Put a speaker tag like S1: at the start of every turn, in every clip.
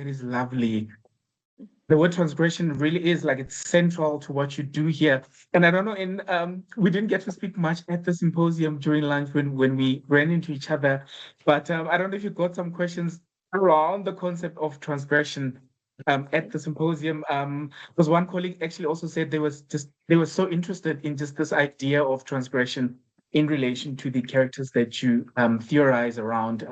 S1: that is lovely. The word transgression really is like it's central to what you do here. And I don't know, we didn't get to speak much at the symposium during lunch when we ran into each other, but I don't know if you got some questions around the concept of transgression at the symposium. Because one colleague actually also said they were so interested in just this idea of transgression in relation to the characters that you theorize around.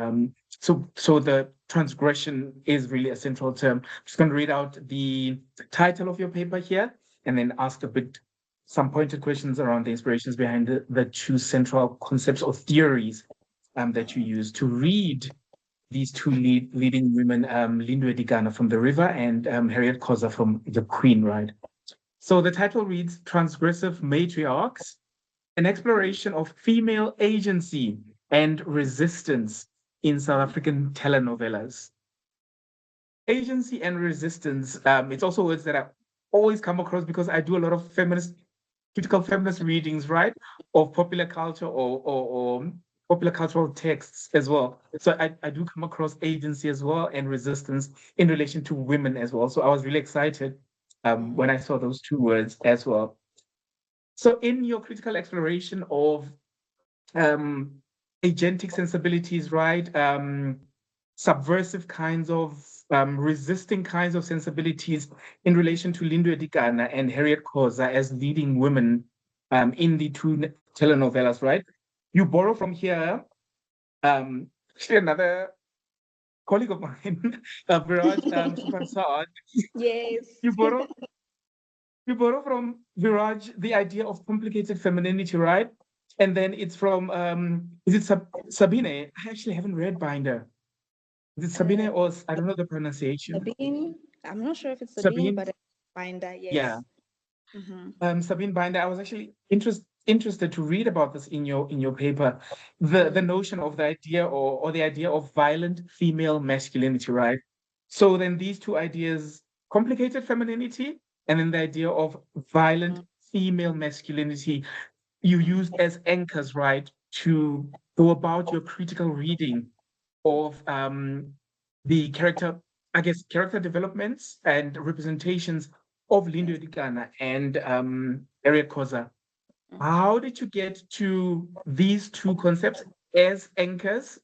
S1: So the transgression is really a central term. I'm just going to read out the title of your paper here and then ask some pointed questions around the inspirations behind the two central concepts or theories that you use to read these two leading women, Lindwe Digana from The River and Harriet Koza from The Queen, right? So the title reads Transgressive Matriarchs, an exploration of female agency and resistance in South African telenovelas. Agency and resistance, it's also words that I always come across because I do a lot of critical feminist readings, right? Of popular culture or popular cultural texts as well. So I do come across agency as well and resistance in relation to women as well. So I was really excited when I saw those two words as well. So in your critical exploration of agentic sensibilities, right? Subversive kinds of resisting kinds of sensibilities in relation to Lindwe Dikana and Harriet Koza as leading women in the two telenovelas, right? You borrow from here, actually another colleague of mine, Viraj Suparsad.
S2: Yes.
S1: You borrow from Viraj the idea of complicated femininity, right? And then it's from is it Sabine? I actually haven't read Binder. Is it Sabine or I don't know the pronunciation.
S2: Sabine. I'm not sure if it's Sabine,
S1: Sabine,
S2: but it's Binder.
S1: yeah.
S2: Yes. Mm-hmm.
S1: Sabine Binder. I was actually interested to read about this in your paper. The notion of the idea or the idea of violent female masculinity, right? So then these two ideas, complicated femininity, and then the idea of violent female masculinity, you use as anchors, right, to go about your critical reading of the character, I guess, character developments and representations of Lindo
S2: Yes.
S1: Dikana and Harriet Koza. How did you get to these two concepts as anchors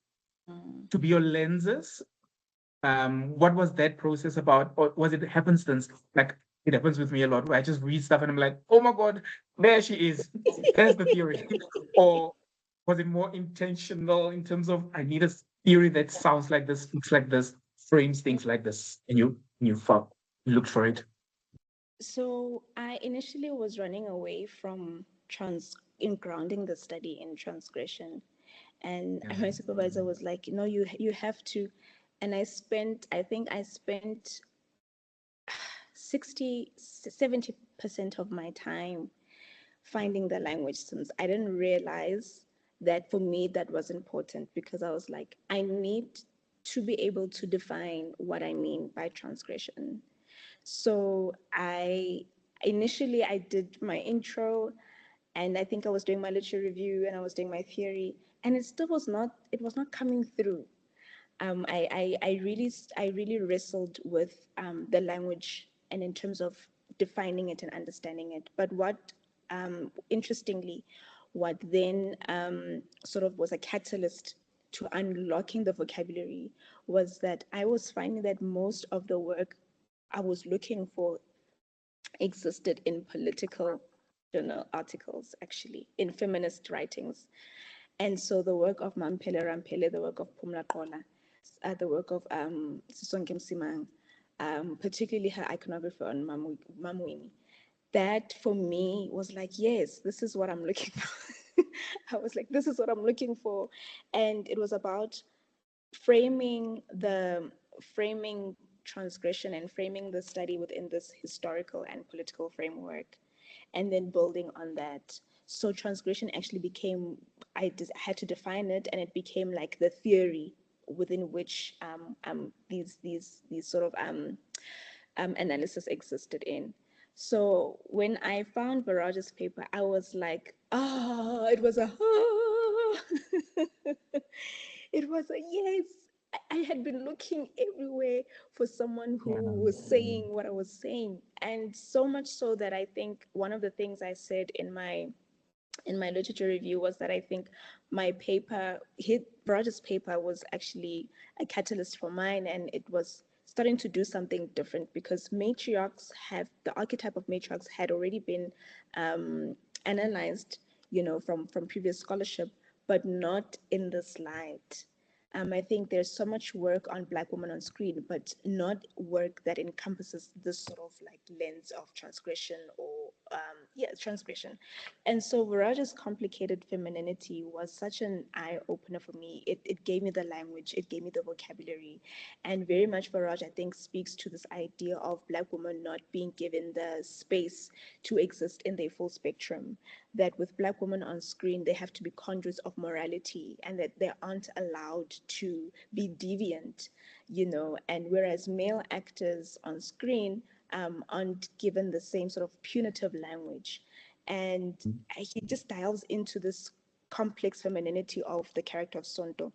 S1: to be your lenses? What was that process about? Or was it happenstance? Like it happens with me a lot where I just read stuff and I'm like, oh my God, there she is. There's the theory. Or was it more intentional in terms of I need a theory that sounds like this, looks like this, frames things like this, and you looked for it?
S2: So I initially was running away from in grounding the study in transgression, and
S1: Yeah.
S2: my supervisor was like, "No, you have to." And I think I spent 70% of my time finding the language, since I didn't realize that for me that was important, because I was like, I need to be able to define what I mean by transgression. So I did my intro, and I think I was doing my literature review and I was doing my theory, and it was not coming through. I really wrestled with the language, and in terms of defining it and understanding it. But interestingly, what then sort of was a catalyst to unlocking the vocabulary was that I was finding that most of the work I was looking for existed in political journal articles, actually, in feminist writings. And so the work of Mampele Rampele, the work of Pumla Qola, the work of Sisonke Msimang, particularly her iconography on Mamwini, that for me was like, yes, this is what I'm looking for. I was like, this is what I'm looking for. And it was about framing the framing transgression and framing the study within this historical and political framework, and then building on that. So transgression actually became, had to define it, and it became like the theory within which these sort of analysis existed in. So when I found Baraj's paper, I was like, it was a, it was a yes. I had been looking everywhere for someone who
S1: Yeah.
S2: was saying what I was saying. And so much so that I think one of the things I said in my literature review was that I think my paper, Roger's paper, was actually a catalyst for mine, and it was starting to do something different because the archetype of matriarchs had already been analyzed, from previous scholarship, but not in this light. I think there's so much work on Black women on screen, but not work that encompasses this sort of like lens of transgression or, transgression. And so Viraja's complicated femininity was such an eye opener for me. It gave me the language, it gave me the vocabulary. And very much Viraj, I think, speaks to this idea of Black women not being given the space to exist in their full spectrum. That with Black women on screen, they have to be conduits of morality and that they aren't allowed to be deviant, and whereas male actors on screen aren't given the same sort of punitive language. And he just dials into this complex femininity of the character of Sonto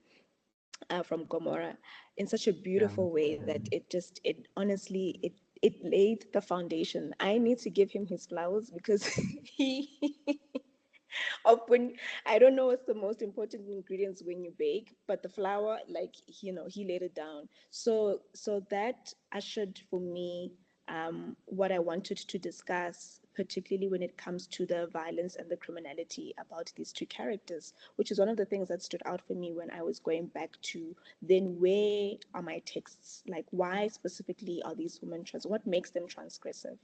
S2: from Gomorrah in such a
S1: Yeah.
S2: beautiful way that it honestly, it laid the foundation. I need to give him his flowers because he of when I don't know what's the most important ingredients when you bake, but the flour, like, he laid it down. So that ushered for me what I wanted to discuss, particularly when it comes to the violence and the criminality about these two characters, which is one of the things that stood out for me when I was going back to then where are my texts? Like, why specifically are these women what makes them transgressive,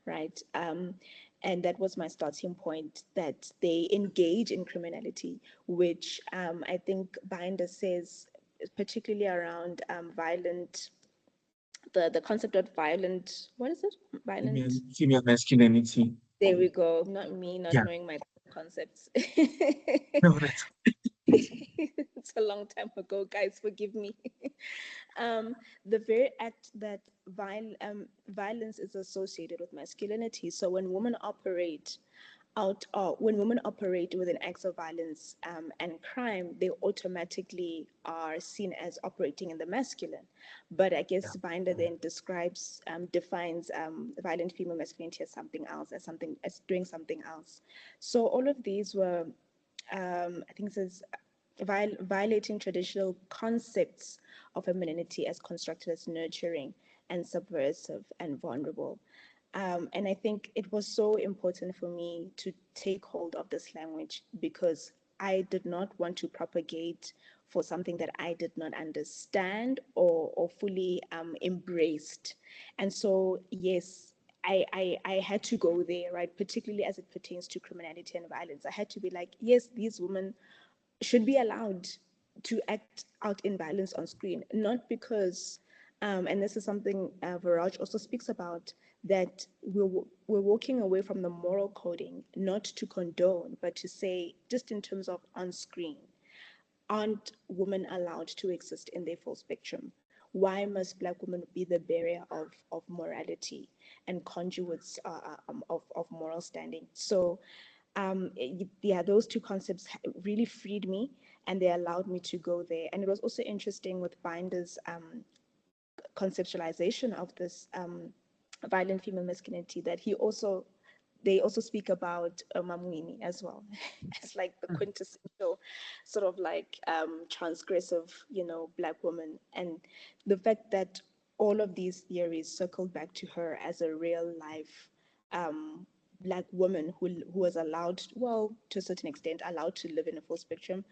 S2: right? And that was my starting point, that they engage in criminality, which I think Binder says, particularly around violent, the concept of violent, what is it? Violent.
S1: Female masculinity.
S2: There we go. Not me not
S1: Yeah.
S2: knowing my concepts.
S1: No, that's
S2: It's a long time ago, guys. Forgive me. The very act that violence is associated with masculinity. So when women operate within acts of violence and crime, they automatically are seen as operating in the masculine. But I guess Binder then defines violent female masculinity as something else, as doing something else. So all of these were, I think it says, violating traditional concepts of femininity as constructed as nurturing and subversive and vulnerable. And I think it was so important for me to take hold of this language because I did not want to propagate for something that I did not understand or fully embraced. And so, yes, I had to go there, right? Particularly as it pertains to criminality and violence. I had to be like, yes, these women should be allowed to act out in violence on screen, not because, and this is something Viraj also speaks about, that we're walking away from the moral coding, not to condone, but to say, just in terms of on screen, aren't women allowed to exist in their full spectrum? Why must Black women be the barrier of morality and conduits of moral standing? So yeah, those two concepts really freed me and they allowed me to go there. And it was also interesting with Binder's conceptualization of this violent female masculinity that they also speak about Mamwini as well as like the quintessential sort of like transgressive, Black woman. And the fact that all of these theories circled back to her as a real life Black woman who was allowed, well, to a certain extent, allowed to live in a full spectrum,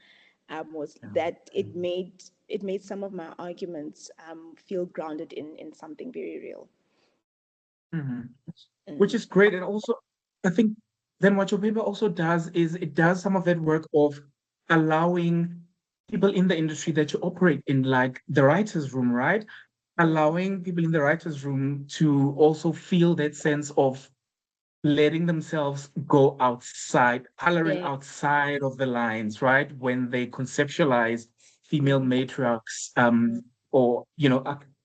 S2: was
S1: yeah.
S2: that it made some of my arguments feel grounded in something very real.
S1: Mhm. Which
S2: Mm.
S1: is great. And also, I think then what your paper also does is it does some of that work of allowing people in the industry that you operate in, like the writer's room, right? Allowing people in the writer's room to also feel that sense of letting themselves go outside, coloring
S2: Yeah.
S1: outside of the lines, right? When they conceptualize female
S2: Mm.
S1: matriarchs,
S2: Mm.
S1: or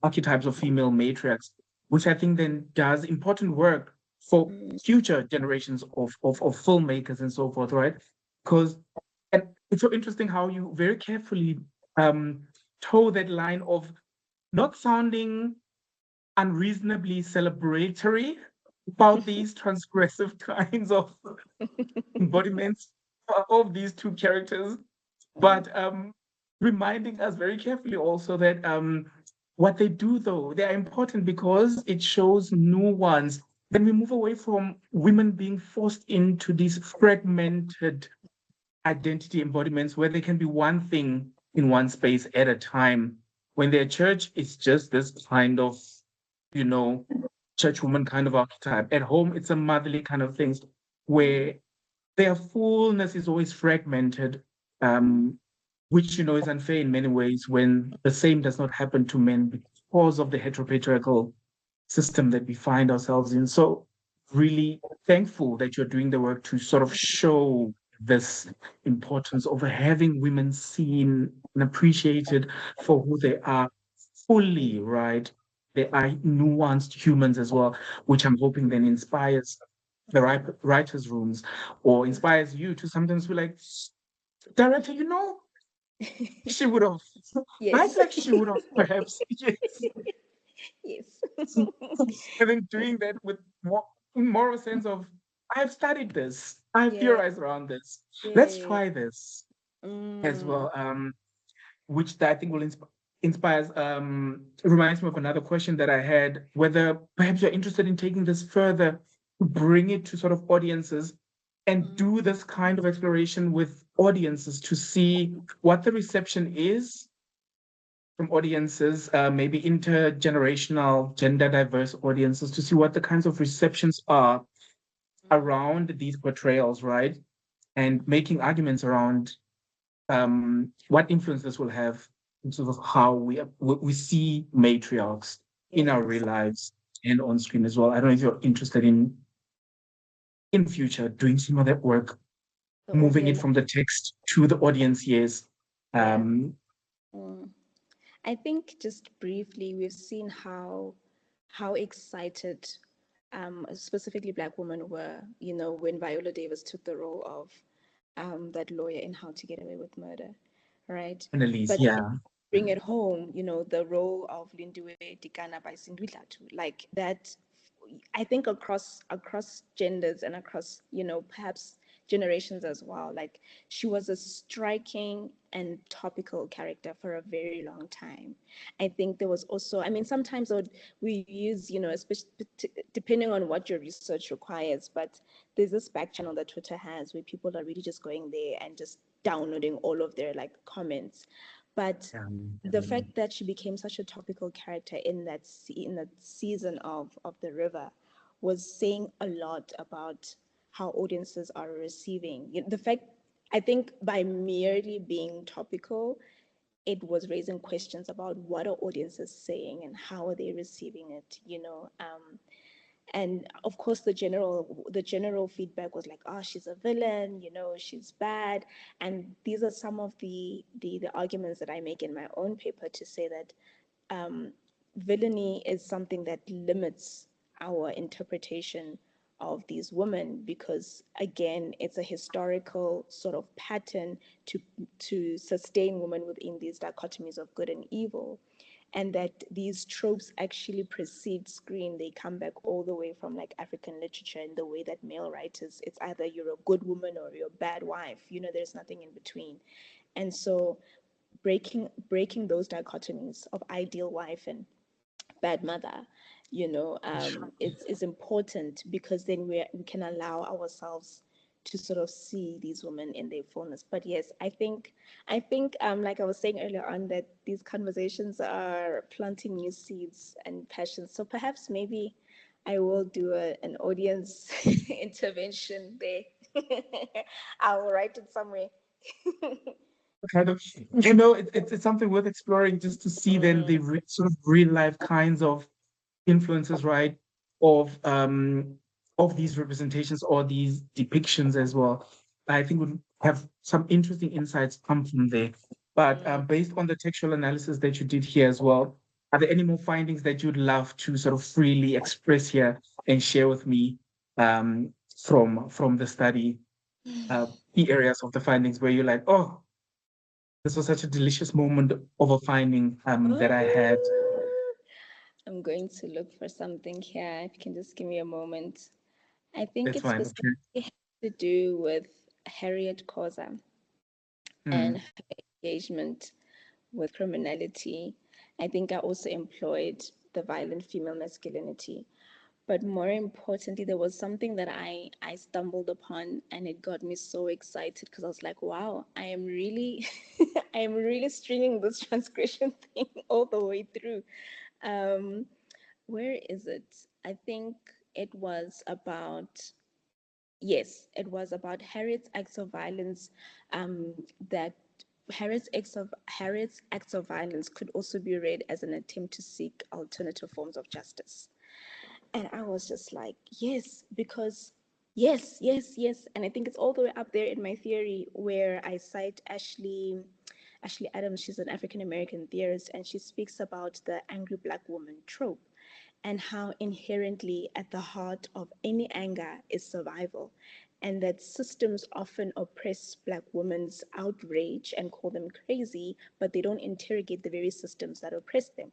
S1: archetypes of female matriarchs, which I think then does important work for
S2: Mm.
S1: future generations of filmmakers and so forth, right? Because it's so interesting how you very carefully um, toe that line of not sounding unreasonably celebratory about these transgressive kinds of embodiments of these two characters, but reminding us very carefully also that what they do, though, they are important because it shows nuance. Then we move away from women being forced into these fragmented identity embodiments where they can be one thing in one space at a time. When they're church, it's just this kind of, church woman kind of archetype. At home, it's a motherly kind of things where their fullness is always fragmented, which is unfair in many ways when the same does not happen to men because of the heteropatriarchal system that we find ourselves in. So really thankful that you're doing the work to sort of show this importance of having women seen and appreciated for who they are fully, right? They are nuanced humans as well, which I'm hoping then inspires the writers' rooms or inspires you to sometimes be like, director, she would have, I
S2: Yes.
S1: feel like she would have perhaps, yes.
S2: Yes.
S1: And then doing that with more of a sense of, I've studied this, I've
S2: Yeah.
S1: theorized around this. Let's
S2: Yeah.
S1: try this as
S2: Mm.
S1: well. Which I think will inspires. Reminds me of another question that I had, whether perhaps you're interested in taking this further, to bring it to sort of audiences and do this kind of exploration with audiences to see what the reception is from audiences, maybe intergenerational, gender diverse audiences, to see what the kinds of receptions are around these portrayals, right? And making arguments around what influence this will have in sort of how we see matriarchs in our real
S2: Yes.
S1: lives and on screen as well. I don't know if you're interested in future doing some of that work,
S2: The
S1: moving it
S2: audience.
S1: from the text to the audience. Yes.
S2: Yeah.
S1: Um,
S2: Mm. I think just briefly, we've seen how excited, specifically Black women were, when Viola Davis took the role of that lawyer in How to Get Away with Murder, right?
S1: Annalise,
S2: But
S1: yeah.
S2: bring it home, the role of Lindiwe Dikana by Sindulatu, like that. I think across genders and across, perhaps generations as well. Like she was a striking and topical character for a very long time. I think there was also, I mean, sometimes we use, especially depending on what your research requires, but there's this back channel that Twitter has where people are really just going there and just downloading all of their like comments. But the fact that she became such a topical character in that season of the river was saying a lot about how audiences are receiving the fact. I think by merely being topical, it was raising questions about what are audiences saying and how are they receiving it. And of course the general feedback was like, oh, she's a villain, she's bad. And these are some of the arguments that I make in my own paper to say that villainy is something that limits our interpretation of these women, because again it's a historical sort of pattern to sustain women within these dichotomies of good and evil, and that these tropes actually precede screen. They come back all the way from like African literature, in the way that male writers, it's either you're a good woman or you're a bad wife, there's nothing in between. And so breaking those dichotomies of ideal wife and bad mother, is important, because then we can allow ourselves to sort of see these women in their fullness. But yes, I think like I was saying earlier on, that these conversations are planting new seeds and passions. So perhaps maybe I will do an audience intervention there. I will write it somewhere.
S1: Kind of, it's something worth exploring just to see then the
S2: Mm,
S1: sort of real life kinds of influences, right, of these representations or these depictions as well. I think would have some interesting insights come from there. But
S2: mm.
S1: based on the textual analysis that you did here as well, are there any more findings that you'd love to sort of freely express here and share with me from the study? Key areas of the findings where you're like, oh, This was such a delicious moment of a finding that I had.
S2: I'm going to look for something here. If you can just give me a moment. I think
S1: That's
S2: it
S1: fine.
S2: specifically
S1: Okay.
S2: has to do with Harriet Koza and
S1: Mm.
S2: her engagement with criminality. I think I also employed the violent female masculinity. But more importantly, there was something that I stumbled upon and it got me so excited because I was like, wow, I am really I am really stringing this transgression thing all the way through. Um, where is it? I think it was about yes, it was about Harriet's acts of violence. That Harriet's acts of violence could also be read as an attempt to seek alternative forms of justice. And I was just like, yes, because yes, yes, yes. And I think it's all the way up there in my theory where I cite Ashley Adams. She's an African American theorist, and she speaks about the angry black woman trope and how inherently at the heart of any anger is survival, and that systems often oppress Black women's outrage and call them crazy, but they don't interrogate the very systems that oppress them.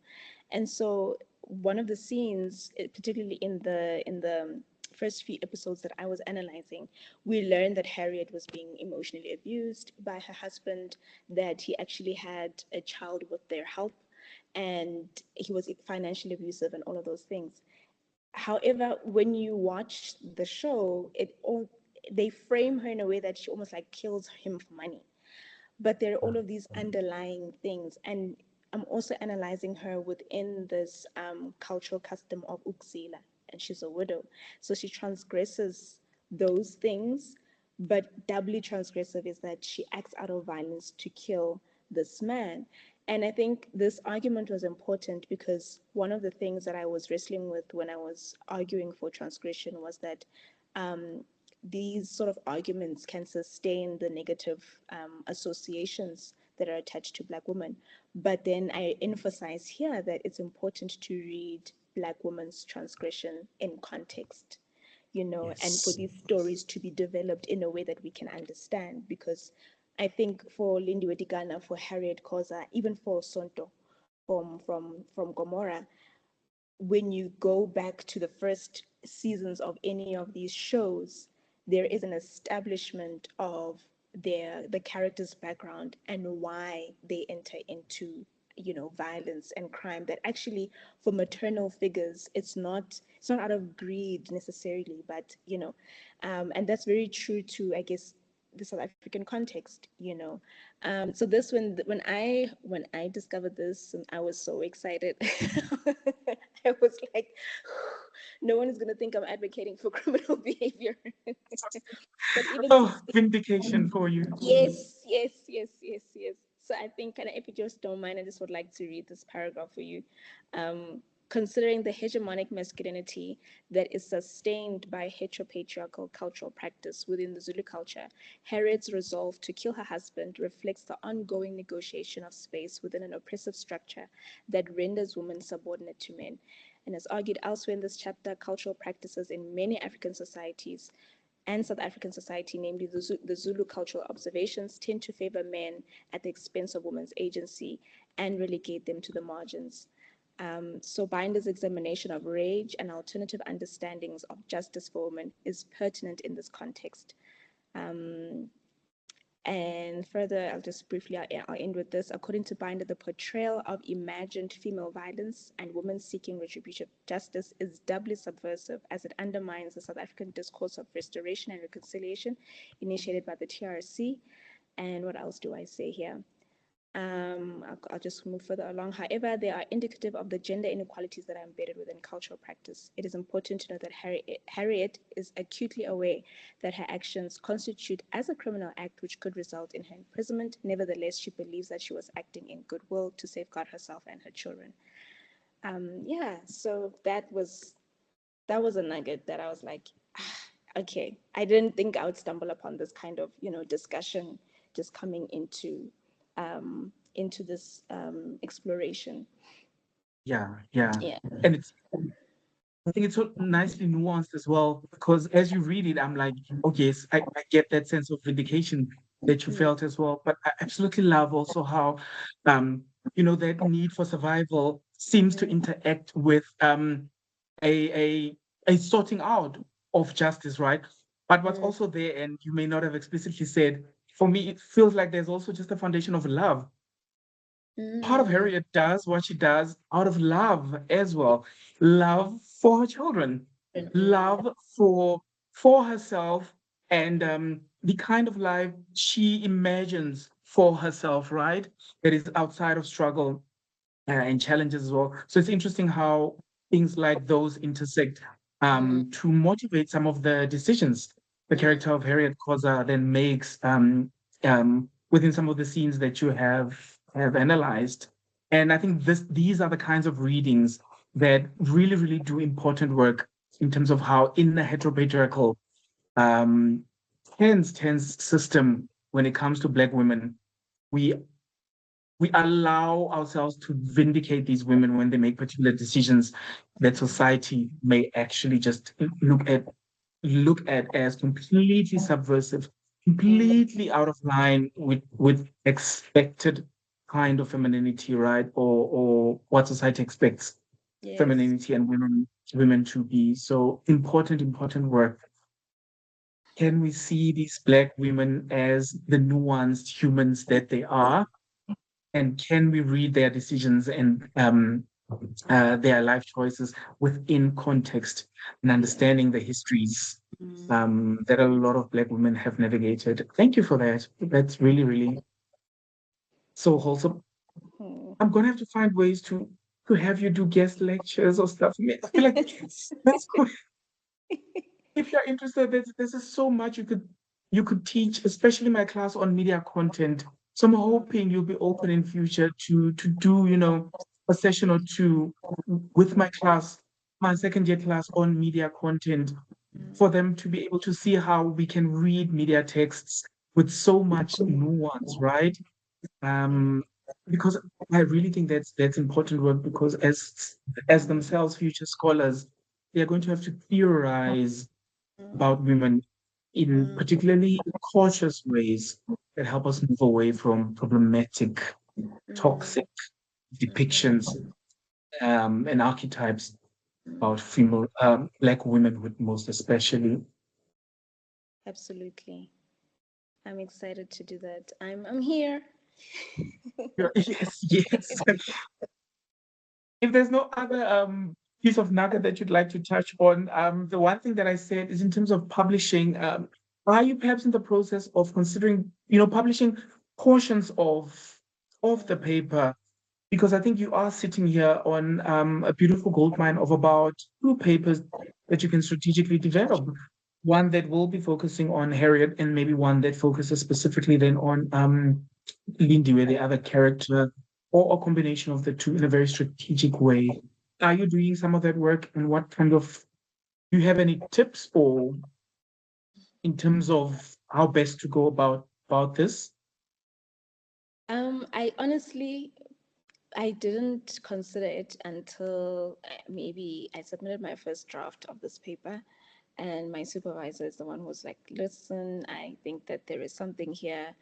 S2: And so, one of the scenes, particularly in the first few episodes that I was analyzing, we learned that Harriet was being emotionally abused by her husband, that he actually had a child with their help, and he was financially abusive and all of those things. However, when you watch the show, they frame her in a way that she almost like kills him for money, but there are all of these underlying things. And I'm also analyzing her within this cultural custom of uksila, and she's a widow, so she transgresses those things, but doubly transgressive is that she acts out of violence to kill this man. And I think this argument was important because one of the things that I was wrestling with when I was arguing for transgression was that these sort of arguments can sustain the negative associations that are attached to Black women. But then I emphasize here that it's important to read Black women's transgression in context, and for
S1: Yes.
S2: these stories to be developed in a way that we can understand. Because I think for Lindy Wedigana, for Harriet Koza, even for Sonto from Gomorrah, when you go back to the first seasons of any of these shows, there is an establishment of the character's background and why they enter into violence and crime, that actually for maternal figures it's not out of greed necessarily, but and that's very true to, I guess, the South African context. So this when I discovered this, and I was so excited. I was like, no one is gonna think I'm advocating for criminal behavior. But even to
S1: Oh,
S2: see,
S1: vindication for you.
S2: yes, yes, yes, yes, yes. So I think, and if you just don't mind, I just would like to read this paragraph for you. Considering the hegemonic masculinity that is sustained by heteropatriarchal cultural practice within the Zulu culture, Harriet's resolve to kill her husband reflects the ongoing negotiation of space within an oppressive structure that renders women subordinate to men. And as argued elsewhere in this chapter, cultural practices in many African societies and South African society, namely the Zulu cultural observations, tend to favor men at the expense of women's agency and relegate them to the margins. So Binder's examination of rage and alternative understandings of justice for women is pertinent in this context. Um, and further, I'll end with this. According to Binder, the portrayal of imagined female violence and women seeking retributive justice is doubly subversive as it undermines the South African discourse of restoration and reconciliation initiated by the TRC. And what else do I say here? I'll just move further along. However, they are indicative of the gender inequalities that are embedded within cultural practice. It is important to note that Harriet is acutely aware that her actions constitute as a criminal act which could result in her imprisonment. Nevertheless, she believes that she was acting in goodwill to safeguard herself and her children. Yeah, so that was a nugget that I was like, okay, I didn't think I would stumble upon this kind of discussion just coming into this exploration.
S1: Yeah, yeah.
S2: Yeah.
S1: And I think it's so nicely nuanced as well, because as you read it, I'm like, okay, yes, I get that sense of vindication. that you felt as well. But I absolutely love also how, um, that need for survival seems to interact with a a sorting out of justice, right? But what's also there, and you may not have explicitly said, for me, it feels like there's also just a foundation of love. Part of
S2: Mm,
S1: Harriet does what she does out of love as well. Love for her children, love for herself, and the kind of life she imagines for herself, right? That is outside of struggle and challenges as well. So it's interesting how things like those intersect to motivate some of the decisions the character of Harriet Koza then makes within some of the scenes that you have analyzed. And I think these are the kinds of readings that really, really do important work in terms of how in the heteropatriarchal um, tense system when it comes to Black women, we we allow ourselves to vindicate these women when they make particular decisions that society may actually just look at as completely subversive, completely out of line with expected kind of femininity, right? Or what society expects
S2: yes.
S1: femininity and women to be. So important work. Can we see these Black women as the nuanced humans that they are? And can we read their decisions and their life choices within context and understanding the histories that a lot of Black women have navigated? Thank you for that. That's really, really so wholesome.
S2: Mm.
S1: I'm gonna have to find ways to have you do guest lectures or stuff. I feel like that's if you're interested, there's just so much you could teach, especially my class on media content. So I'm hoping you'll be open in future to do, a session or two with my class, my second year class on media content, for them to be able to see how we can read media texts with so much nuance, right? Um, because I really think that's important work because as themselves future scholars, they are going to have to theorize about women in particularly cautious ways that help us move away from problematic, toxic depictions and archetypes about female Black womenhood, most especially.
S2: Absolutely. I'm excited to do that. I'm here.
S1: Yes, yes. If there's no other piece of nugget that you'd like to touch on, the one thing that I said is in terms of publishing, are you perhaps in the process of considering, publishing portions of the paper? Because I think you are sitting here on a beautiful gold mine of about two papers that you can strategically develop. One that will be focusing on Harriet, and maybe one that focuses specifically then on Lindy, where the other character, or a combination of the two in a very strategic way. Are you doing some of that work, and what kind of do you have any tips or in terms of how best to go about this?
S2: I honestly, I didn't consider it until maybe I submitted my first draft of this paper, and my supervisor is the one who was like, "Listen, I think that there is something here."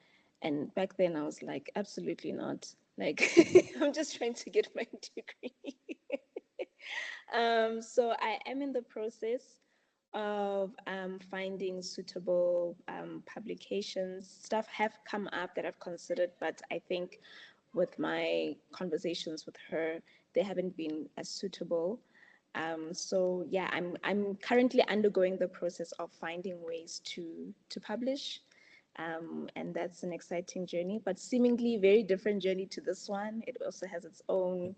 S2: And back then, I was like, "Absolutely not. Like, I'm just trying to get my degree." So I am in the process of finding suitable publications. Stuff have come up that I've considered, but I think with my conversations with her, they haven't been as suitable. So yeah, I'm currently undergoing the process of finding ways to publish. And that's an exciting journey, but seemingly very different journey to this one. It also has its own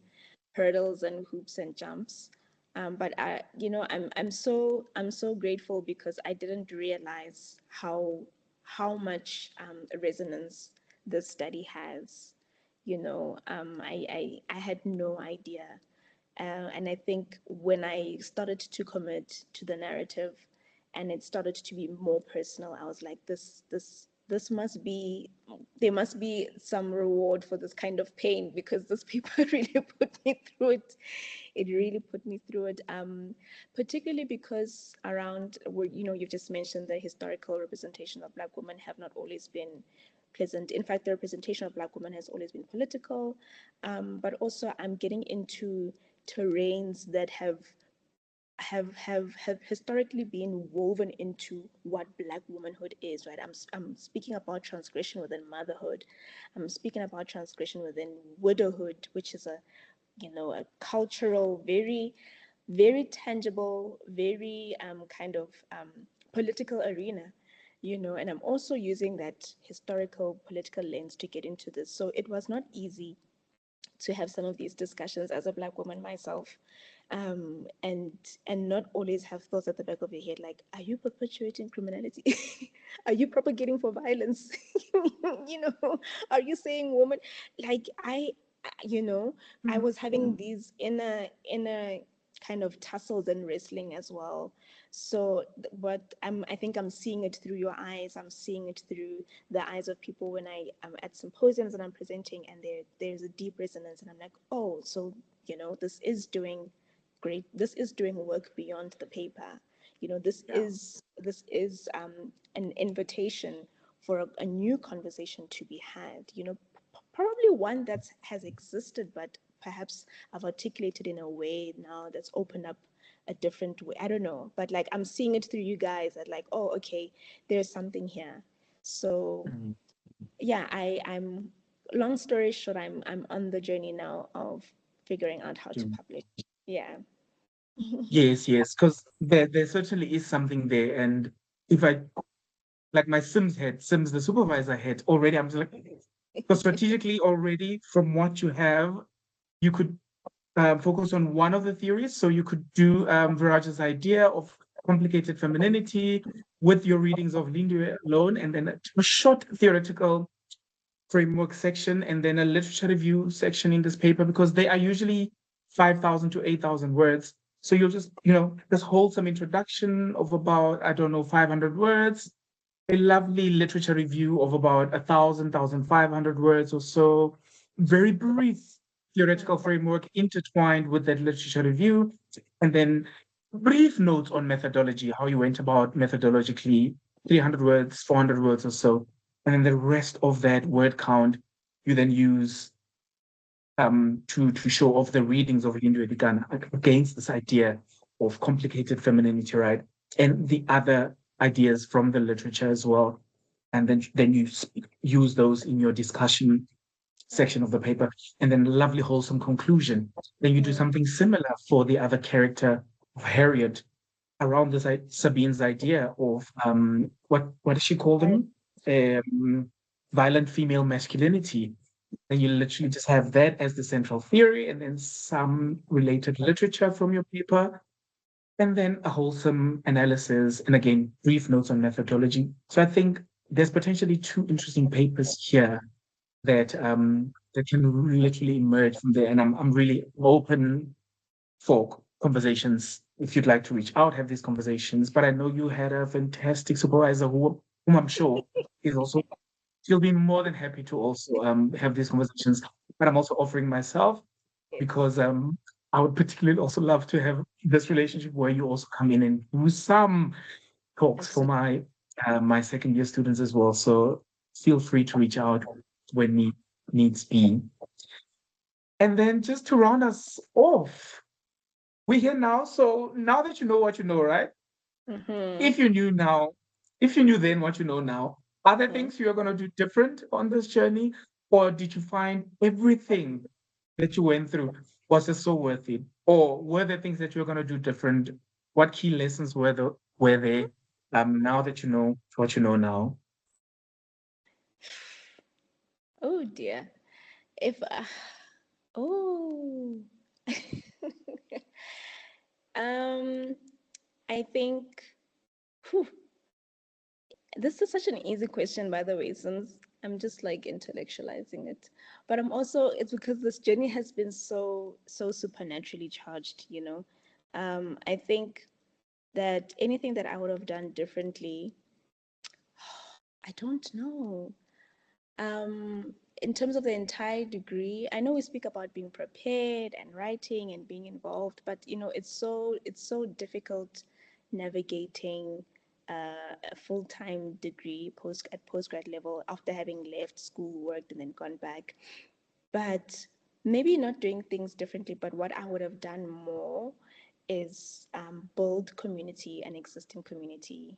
S2: hurdles and hoops and jumps. But I'm so grateful because I didn't realize how much resonance this study has. I had no idea. And I think when I started to commit to the narrative and it started to be more personal, I was like, this must be, there must be some reward for this kind of pain because this paper really put me through it. It really put me through it, particularly because around where, you've just mentioned the historical representation of Black women have not always been present. In fact, the representation of Black women has always been political, but also I'm getting into terrains that have historically been woven into what Black womanhood is, right? I'm speaking about transgression within motherhood. I'm speaking about transgression within widowhood, which is a cultural, very, very tangible, very kind of political arena, and I'm also using that historical political lens to get into this. So it was not easy to have some of these discussions as a Black woman myself, and not always have thoughts at the back of your head like, are you perpetuating criminality? Are you propagating for violence? you know are you saying woman, like I was having these inner kind of tussles and wrestling as well. So what I think I'm seeing it through your eyes. I'm seeing it through the eyes of people when I'm at symposiums and I'm presenting, and there's a deep resonance, and I'm like, oh, so this is doing great. This is doing work beyond the paper. This is an invitation for a new conversation to be had. Probably one that has existed, but perhaps I've articulated in a way now that's opened up a different way. I don't know, but like I'm seeing it through you guys that like, oh, okay, there's something here. So yeah, I'm long story short, I'm on the journey now of figuring out how to publish. Yeah.
S1: Yes, yes, because there certainly is something there. And if I like my Sims, the supervisor head already, I'm just like, because strategically already from what you have, you could focus on one of the theories. So you could do Viraj's idea of complicated femininity with your readings of Lindu alone, and then a short theoretical framework section, and then a literature review section in this paper, because they are usually 5,000 to 8,000 words. So you'll just, this wholesome introduction of about, I don't know, 500 words, a lovely literature review of about 1,500 words or so, very brief theoretical framework intertwined with that literature review, and then brief notes on methodology, how you went about methodologically, 300 words, 400 words or so. And then the rest of that word count, you then use to show off the readings of Lindu Edigana against this idea of complicated femininity, right? And the other ideas from the literature as well. And then you use those in your discussion section of the paper, and then lovely wholesome conclusion. Then you do something similar for the other character of Harriet around this Sabine's idea of what does she call them? Violent female masculinity. Then you literally just have that as the central theory, and then some related literature from your paper, and then a wholesome analysis, and again, brief notes on methodology. So I think there's potentially two interesting papers here that can literally emerge from there. And I'm really open for conversations. If you'd like to reach out, have these conversations. But I know you had a fantastic supervisor whom I'm sure is also, she'll be more than happy to also have these conversations. But I'm also offering myself, because I would particularly also love to have this relationship where you also come in and do some talks for my second year students as well. So feel free to reach out when needs be. And then just to round us off, we're here now. So now that you know what you know, right? If you knew now, if you knew then what you know now, are there things you're going to do different on this journey? Or did you find everything that you went through was just so worth it? Or were there things that you're going to do different? What key lessons were there now that you know what you know now?
S2: Oh dear. If oh um I think whew, this is such an easy question, by the way, since I'm just like intellectualizing it. But it's because this journey has been so supernaturally charged. I think that anything that I would have done differently, I don't know. In terms of the entire degree, I know we speak about being prepared and writing and being involved, but it's so difficult navigating a full-time degree at postgrad level after having left school, worked, and then gone back. But maybe not doing things differently, but what I would have done more is build community and existing community,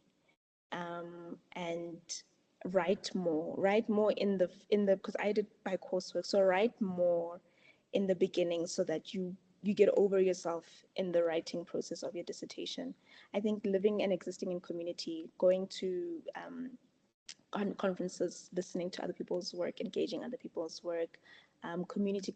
S2: and write more in the because I did by coursework, so write more in the beginning so that you get over yourself in the writing process of your dissertation. I think living and existing in community, going to conferences, listening to other people's work, engaging other people's work. Community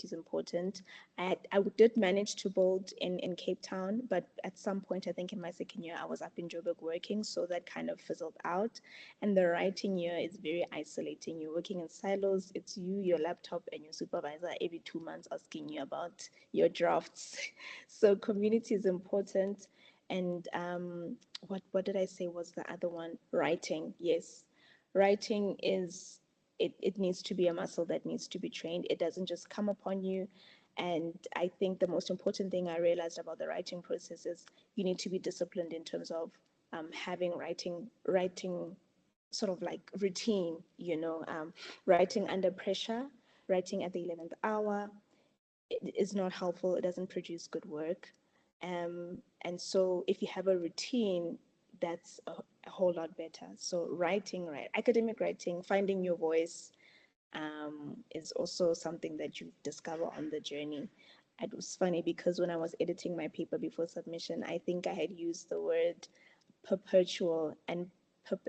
S2: is important. I did manage to build in Cape Town, but at some point, I think in my second year, I was up in Joburg working, so that kind of fizzled out. And the writing year is very isolating. You're working in silos. It's you, your laptop, and your supervisor every 2 months asking you about your drafts. So community is important. And what did I say was the other one? Writing, yes. Writing is it needs to be a muscle that needs to be trained. It doesn't just come upon you. And I think the most important thing I realized about the writing process is you need to be disciplined in terms of having writing sort of like routine, writing under pressure, writing at the 11th hour. It is not helpful. It doesn't produce good work. And so if you have a routine, that's a whole lot better. So academic writing, finding your voice, is also something that you discover on the journey. It was funny because when I was editing my paper before submission, I think I had used the word perpetual and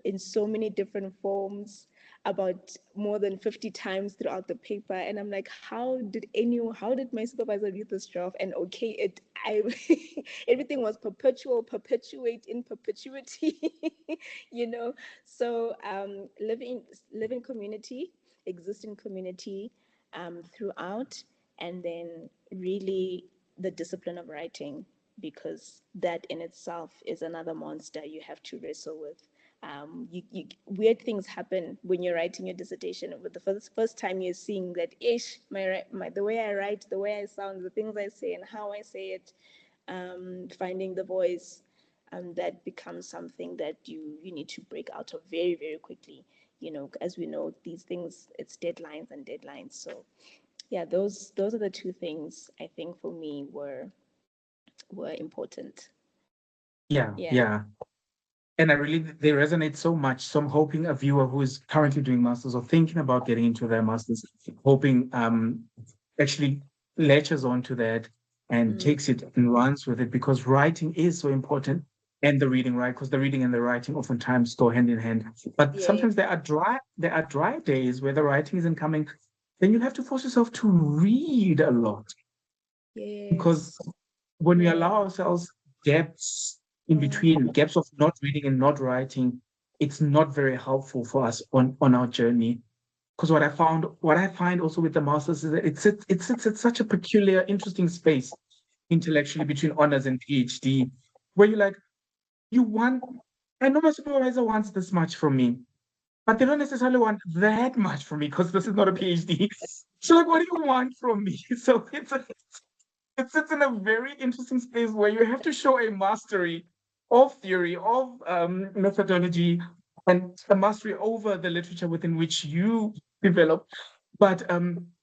S2: in so many different forms about more than 50 times throughout the paper, and I'm like, how did my supervisor read this draft and okay it? I Everything was perpetual, perpetuate in perpetuity. you know so living community, existing community, throughout, and then really the discipline of writing, because that in itself is another monster you have to wrestle with. Weird things happen when you're writing your dissertation. But the first time you're seeing that, the way I write, the way I sound, the things I say, and how I say it, finding the voice, that becomes something that you need to break out of very, very quickly. As we know, these things, it's deadlines and deadlines. So, yeah, those are the two things I think for me were important.
S1: Yeah,
S2: Yeah.
S1: yeah. And they resonate so much. So I'm hoping a viewer who is currently doing masters or thinking about getting into their masters, hoping actually latches onto that and takes it and runs with it, because writing is so important, and the reading, right? Because the reading and the writing oftentimes go hand in hand. But
S2: Yeah.
S1: sometimes there are dry days where the writing isn't coming. Then you have to force yourself to read a lot, because
S2: Yes.
S1: when we
S2: Yeah.
S1: allow ourselves gaps in between, gaps of not reading and not writing, it's not very helpful for us on our journey. Because what I find also with the masters is that it sits at such a peculiar, interesting space intellectually between honors and PhD, where you're like, you want, I know my supervisor wants this much from me, but they don't necessarily want that much from me because this is not a PhD. So like, what do you want from me? So it sits in a very interesting space where you have to show a mastery of theory, of methodology, and a mastery over the literature within which you develop. But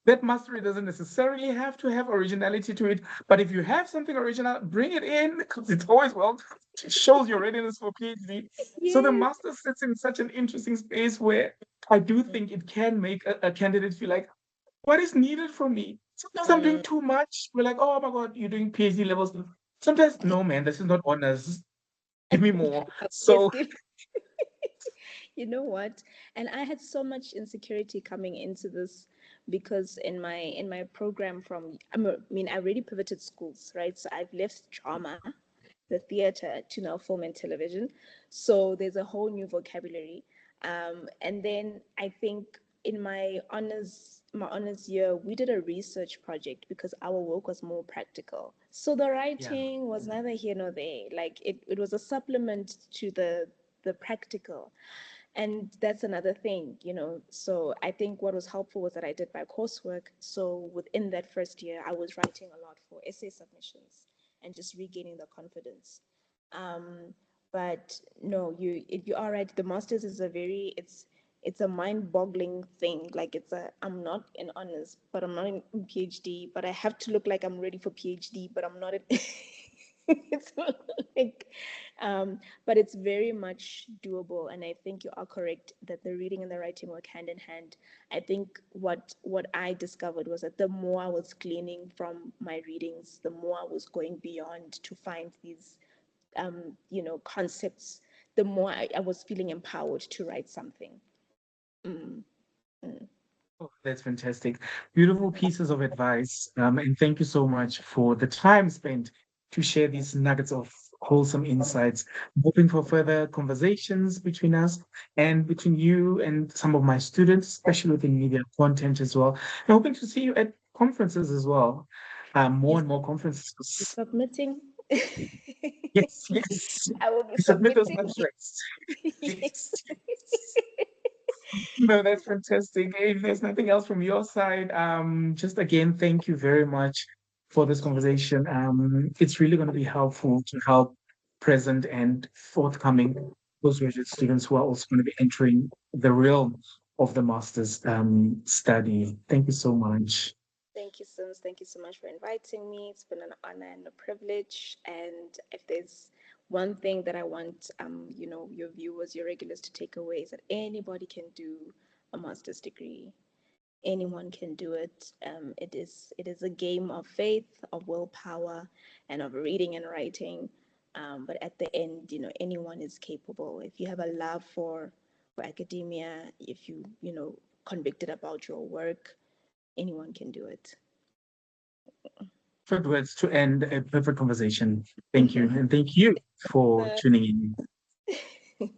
S1: that mastery doesn't necessarily have to have originality to it. But if you have something original, bring it in, because it's always welcome. It shows your readiness for PhD. So the
S2: Yes.
S1: master sits in such an interesting space where I do think it can make a candidate feel like, what is needed from me? Sometimes I'm doing too much. We're like, oh my God, you're doing PhD levels. Sometimes, no, man, this is not honors. Give me more.
S2: Yes,
S1: So,
S2: you know what? And I had so much insecurity coming into this because in my program I already pivoted schools, right? So I've left drama, the theater, to now film and television. So there's a whole new vocabulary. And then I think in my honors year, we did a research project because our work was more practical. So the
S1: yeah,
S2: writing was neither here nor there. Like it was a supplement to the practical. And that's another thing. So I think what was helpful was that I did my coursework. So within that first year, I was writing a lot for essay submissions and just regaining the confidence. But no, you are right. The masters is a very it's a mind-boggling thing. Like I'm not in honors, but I'm not in PhD, but I have to look like I'm ready for PhD, but I'm not in it's like but it's very much doable, and I think you are correct that the reading and the writing work hand in hand. I think what I discovered was that the more I was gleaning from my readings, the more I was going beyond to find these concepts, the more I was feeling empowered to write something.
S1: Oh, that's fantastic. Beautiful pieces of advice. And thank you so much for the time spent to share these nuggets of wholesome insights. I'm hoping for further conversations between us and between you and some of my students, especially within media content as well. I'm hoping to see you at conferences as well. More
S2: You
S1: and more conferences.
S2: submitting?
S1: Yes, yes.
S2: I will be
S1: Submit those
S2: submitting.
S1: abstracts.
S2: Yes.
S1: Yes. No, that's fantastic. If there's nothing else from your side, just again, thank you very much for this conversation. It's really going to be helpful to help present and forthcoming postgraduate students who are also going to be entering the realm of the master's study. Thank you so much.
S2: Thank you, Sims. Thank you so much for inviting me. It's been an honor and a privilege. And if there's one thing that I want, your viewers, your regulars to take away is that anybody can do a master's degree. Anyone can do it. It is a game of faith, of willpower, and of reading and writing. But at the end, anyone is capable. If you have a love for academia, if convicted about your work, anyone can do it.
S1: Perfect words to end a perfect conversation. Thank you. And thank you for tuning in.